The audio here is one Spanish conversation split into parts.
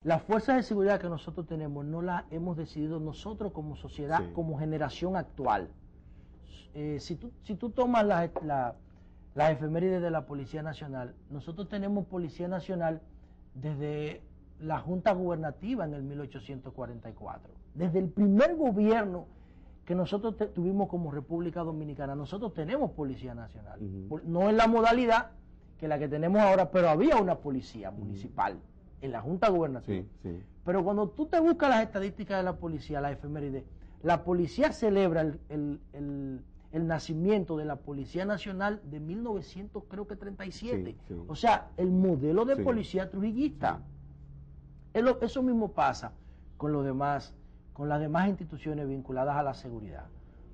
las fuerzas de seguridad que nosotros tenemos no las hemos decidido nosotros como sociedad, sí, como generación actual. Si tú tomas las efemérides de la Policía Nacional, nosotros tenemos Policía Nacional desde la Junta Gubernativa en el 1844. Desde el primer gobierno que nosotros tuvimos como República Dominicana, nosotros tenemos Policía Nacional. No en la modalidad que la que tenemos ahora, pero había una policía municipal en la Junta Gubernativa. Sí, sí. Pero cuando tú te buscas las estadísticas de la policía, las efemérides, la policía celebra el nacimiento de la Policía Nacional de 1937. Sí, sí. O sea, el modelo de policía trujillista. Sí. Eso mismo pasa con las demás instituciones vinculadas a la seguridad.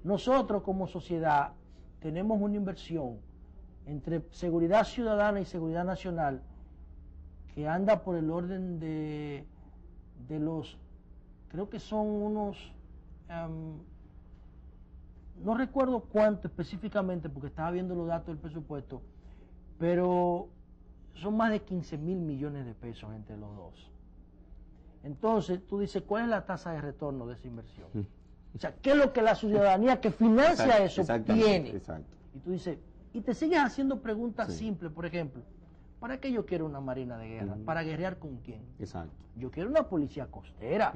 Nosotros como sociedad tenemos una inversión entre seguridad ciudadana y seguridad nacional que anda por el orden de los, creo que son unos, no recuerdo cuánto específicamente porque estaba viendo los datos del presupuesto, pero son más de 15.000 millones de pesos entre los dos. Entonces tú dices, ¿cuál es la tasa de retorno de esa inversión? O sea, ¿qué es lo que la ciudadanía que financia eso tiene? Exacto. Y tú dices, y te sigues haciendo preguntas simples, por ejemplo, ¿para qué yo quiero una marina de guerra? ¿Para guerrear con quién? Exacto. Yo quiero una policía costera.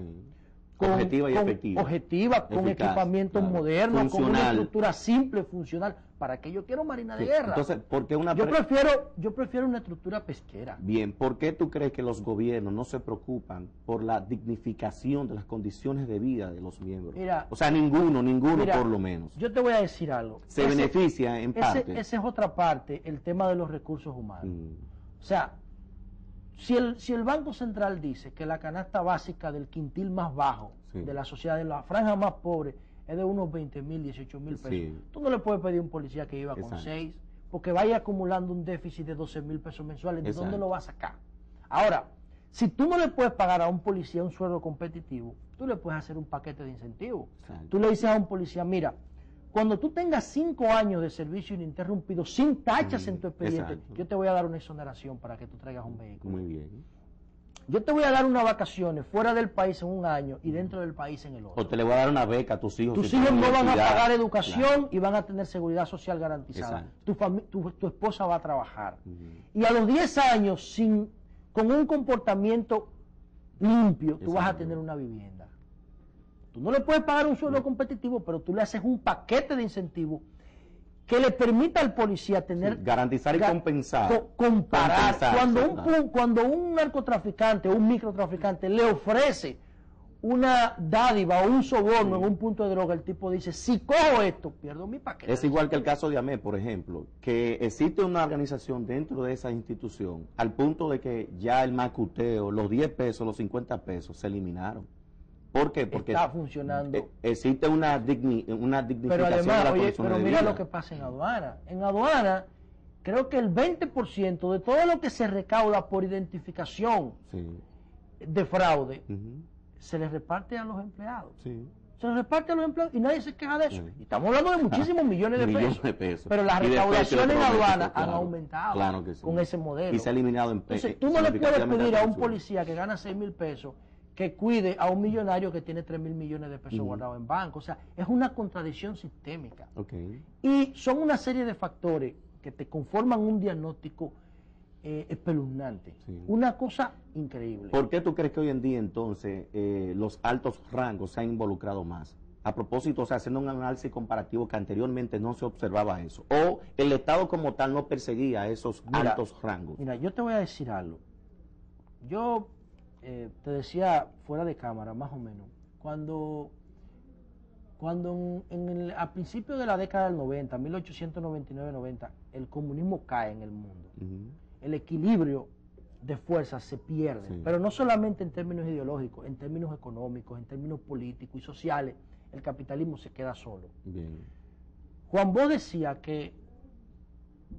Objetiva y efectiva. Objetiva, con equipamiento moderno, con una estructura simple, funcional. ¿Para qué yo quiero marina de guerra? Entonces, ¿por qué yo prefiero una estructura pesquera. Bien, ¿por qué tú crees que los gobiernos no se preocupan por la dignificación de las condiciones de vida de los miembros? Mira, o sea, ninguno mira, por lo menos. Yo te voy a decir algo. Se beneficia en parte. Esa es otra parte, el tema de los recursos humanos. O sea, si el Banco Central dice que la canasta básica del quintil más bajo de la sociedad, de la franja más pobre, es de unos 20.000, 18.000 pesos, tú no le puedes pedir a un policía que iba con 6, porque vaya acumulando un déficit de 12.000 pesos mensuales. ¿De dónde lo va a sacar? Ahora, si tú no le puedes pagar a un policía un sueldo competitivo, tú le puedes hacer un paquete de incentivos. Tú le dices a un policía, mira, cuando tú tengas 5 años de servicio ininterrumpido, sin tachas en tu expediente, yo te voy a dar una exoneración para que tú traigas un vehículo. Muy bien. Yo te voy a dar unas vacaciones fuera del país en un año y dentro del país en el otro. O te le voy a dar una beca a tus hijos. Tus hijos no van a pagar educación y van a tener seguridad social garantizada. Tu esposa va a trabajar. Y a los 10 años, con un comportamiento limpio, tú vas a tener una vivienda. Tú no le puedes pagar un sueldo competitivo, pero tú le haces un paquete de incentivos que le permita al policía tener... garantizar y compensar. Comparar. Cuando un narcotraficante o un microtraficante le ofrece una dádiva o un soborno en un punto de droga, el tipo dice, si cojo esto, pierdo mi paquete. Es igual que el caso de AME, por ejemplo, que existe una organización dentro de esa institución, al punto de que ya el macuteo, los 10 pesos, los 50 pesos, se eliminaron. ¿Por qué? Porque está funcionando. Existe una dignificación pero además, de la pero mira lo que pasa en aduana. En aduana, creo que el 20% de todo lo que se recauda por identificación de fraude, se les reparte a los empleados. Se les reparte a los empleados y nadie se queja de eso. Y estamos hablando de muchísimos millones de pesos. Pero las recaudaciones en aduana han aumentado con ese modelo. Y se ha eliminado Entonces, tú no le puedes pedir a un policía que gana 6.000 pesos que cuide a un millonario que tiene 3.000 millones de pesos guardados en banco. O sea, es una contradicción sistémica. Y son una serie de factores que te conforman un diagnóstico espeluznante. Una cosa increíble. ¿Por qué tú crees que hoy en día entonces los altos rangos se han involucrado más? A propósito, o sea, haciendo un análisis comparativo que anteriormente no se observaba eso. O el Estado como tal no perseguía a esos altos rangos. Mira, yo te voy a decir algo. Yo... te decía fuera de cámara, más o menos, cuando a principios de la década del 90, 1899-90, el comunismo cae en el mundo, el equilibrio de fuerzas se pierde, pero no solamente en términos ideológicos, en términos económicos, en términos políticos y sociales, el capitalismo se queda solo. Juan Bosch decía que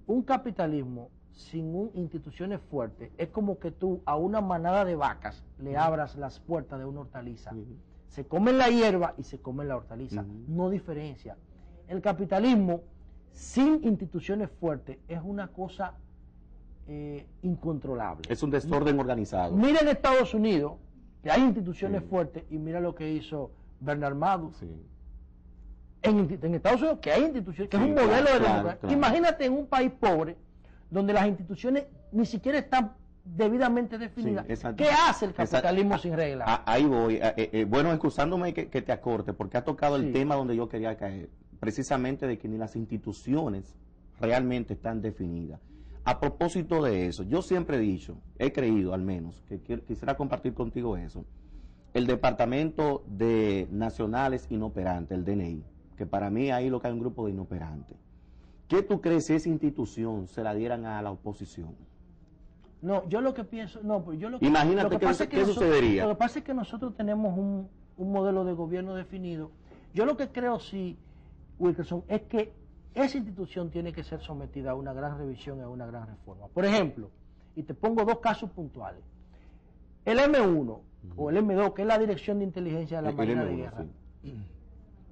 un capitalismo sin instituciones fuertes, es como que tú a una manada de vacas le abras las puertas de una hortaliza. Se comen la hierba y se comen la hortaliza. No diferencia. El capitalismo sin instituciones fuertes es una cosa incontrolable. Es un desorden organizado. Mira en Estados Unidos, que hay instituciones fuertes, y mira lo que hizo Bernard Madu. Sí. En Estados Unidos, que hay instituciones, que es un modelo de democracia. Claro. Imagínate en un país pobre, donde las instituciones ni siquiera están debidamente definidas. ¿Qué hace el capitalismo sin reglas? Ahí voy. Bueno, excusándome que te acorte, porque ha tocado el tema donde yo quería caer, precisamente de que ni las instituciones realmente están definidas. A propósito de eso, yo siempre he dicho, he creído al menos, que quisiera compartir contigo eso, el Departamento de Nacionales Inoperantes, el DNI, que para mí ahí lo que hay un grupo de inoperantes. ¿Qué tú crees si esa institución se la dieran a la oposición? No, yo lo que pienso, no, pues yo lo que, imagínate qué sucedería. Lo que pasa es que nosotros tenemos un modelo de gobierno definido. Yo lo que creo, sí, Wilkerson, es que esa institución tiene que ser sometida a una gran revisión y a una gran reforma. Por ejemplo, y te pongo dos casos puntuales. El M1 o el M2, que es la Dirección de Inteligencia de la Marina M1, de Guerra. Sí.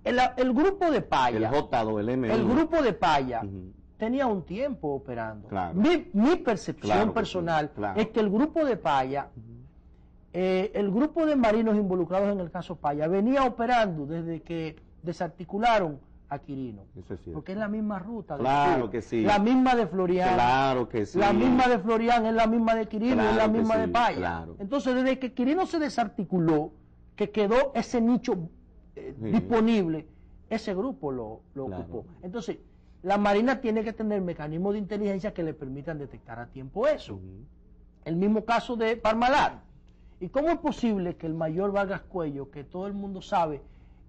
El grupo de Paya, el J2, el M1. El grupo de Paya tenía un tiempo operando. Claro. Mi percepción personal es que el grupo de Paya, el grupo de marinos involucrados en el caso Paya, venía operando desde que desarticularon a Quirino. Eso es cierto. Porque es la misma ruta. Claro que sí. La misma de Florian. Claro que sí. La misma de Florian es la misma de Quirino, claro, es la misma de Paya. Claro. Entonces, desde que Quirino se desarticuló, que quedó ese nicho disponible, ese grupo lo ocupó. Entonces, la Marina tiene que tener mecanismos de inteligencia que le permitan detectar a tiempo eso. El mismo caso de Parmalat. ¿Y cómo es posible que el mayor Vargas Cuello, que todo el mundo sabe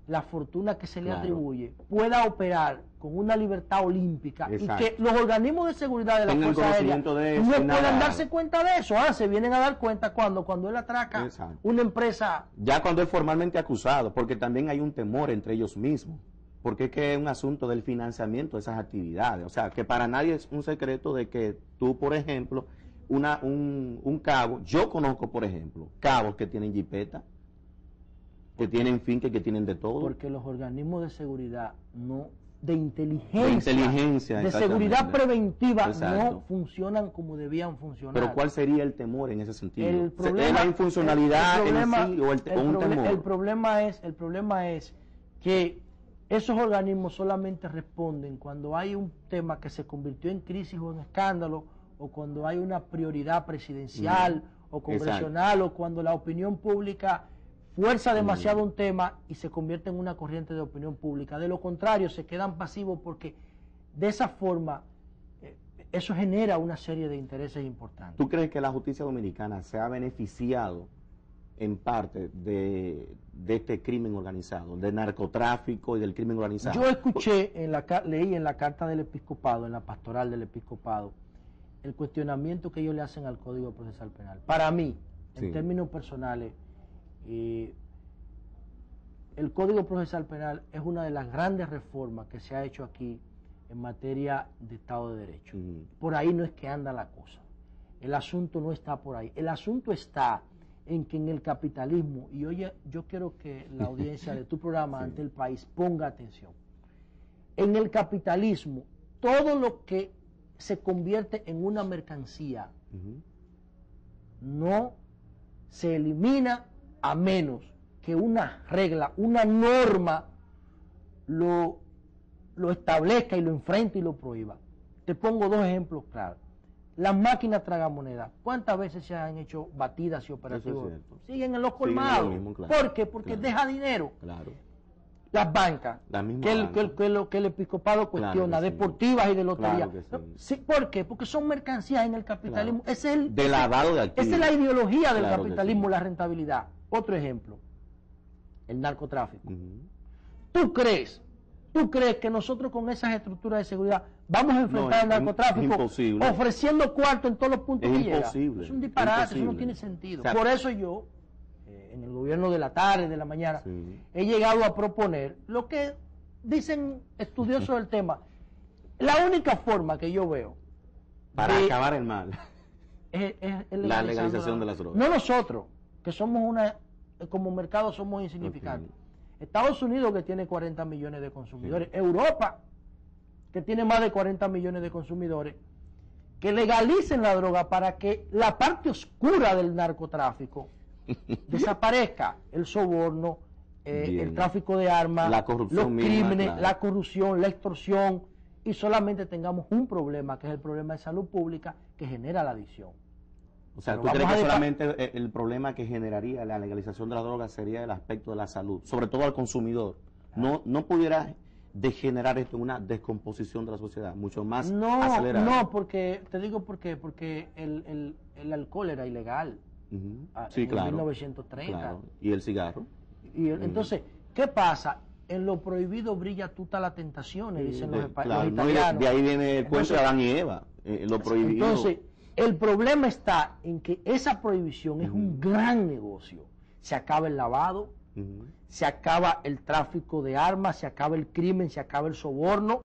la fortuna que se le atribuye, pueda operar con una libertad olímpica? Exacto. Y que los organismos de seguridad de la Fuerza Aérea no puedan darse cuenta de eso? Se vienen a dar cuenta cuando él atraca una empresa. Ya cuando es formalmente acusado, porque también hay un temor entre ellos mismos, porque es que es un asunto del financiamiento de esas actividades. O sea, que para nadie es un secreto de que tú, por ejemplo, un cabo, yo conozco, por ejemplo, cabos que tienen jipeta, que tienen finca, que tienen de todo. Porque los organismos de seguridad, de inteligencia, de seguridad preventiva, no funcionan como debían funcionar. Pero ¿cuál sería el temor en ese sentido? El problema, ¿Es la infuncionalidad en sí o un temor? El problema es que esos organismos solamente responden cuando hay un tema que se convirtió en crisis o en escándalo, o cuando hay una prioridad presidencial o congresional, o cuando la opinión pública fuerza demasiado un tema y se convierte en una corriente de opinión pública. De lo contrario, se quedan pasivos, porque de esa forma eso genera una serie de intereses importantes. ¿Tú crees que la justicia dominicana se ha beneficiado en parte de este crimen organizado, del narcotráfico y del crimen organizado? Yo escuché, leí en la carta del episcopado, en la pastoral del episcopado, el cuestionamiento que ellos le hacen al Código Procesal Penal. Para mí, en términos personales, el Código Procesal Penal es una de las grandes reformas que se ha hecho aquí en materia de Estado de Derecho. Por ahí no es que anda la cosa. El asunto no está por ahí. El asunto está en que en el capitalismo, y oye, yo quiero que la audiencia de tu programa ante el país ponga atención. En el capitalismo, todo lo que se convierte en una mercancía no se elimina a menos que una regla, una norma lo establezca y lo enfrente y lo prohíba. Te pongo dos ejemplos claros. Las máquinas tragamonedas, ¿cuántas veces se han hecho batidas y operativos? Siguen en los colmados. ¿Por qué? Porque deja dinero. Las bancas, que el episcopado cuestiona, deportivas y de lotería. ¿Por qué? Porque son mercancías en el capitalismo. Esa es la ideología del capitalismo, la rentabilidad. Otro ejemplo, el narcotráfico. ¿Tú crees que nosotros con esas estructuras de seguridad vamos a enfrentar el narcotráfico ofreciendo cuarto en todos los puntos que llega? Es un disparate, eso no tiene sentido. Por eso yo, en el gobierno de la tarde, de la mañana, he llegado a proponer lo que dicen estudiosos del tema. La única forma que yo veo para acabar el mal es la legalización de las drogas. No nosotros, que somos como mercado somos insignificantes. Estados Unidos, que tiene 40 millones de consumidores, Europa, que tiene más de 40 millones de consumidores, que legalicen la droga para que la parte oscura del narcotráfico desaparezca el soborno, el tráfico de armas, la corrupción los crímenes, claro, la corrupción, la extorsión, y solamente tengamos un problema, que es el problema de salud pública, que genera la adicción. O sea, Pero ¿tú crees que solamente el problema que generaría la legalización de la droga sería el aspecto de la salud, sobre todo al consumidor? ¿No pudiera degenerar esto en una descomposición de la sociedad, mucho más acelerada? No, porque, te digo por qué, porque el alcohol era ilegal Sí, en claro, 1930. claro. ¿Y el cigarro? Entonces, ¿qué pasa? En lo prohibido brilla toda la tentación, dicen los Claro, italianos. de ahí viene el cuento de Adán y Eva, lo prohibido. Entonces, el problema está en que esa prohibición es un gran negocio. Se acaba el lavado, se acaba el tráfico de armas, se acaba el crimen, se acaba el soborno.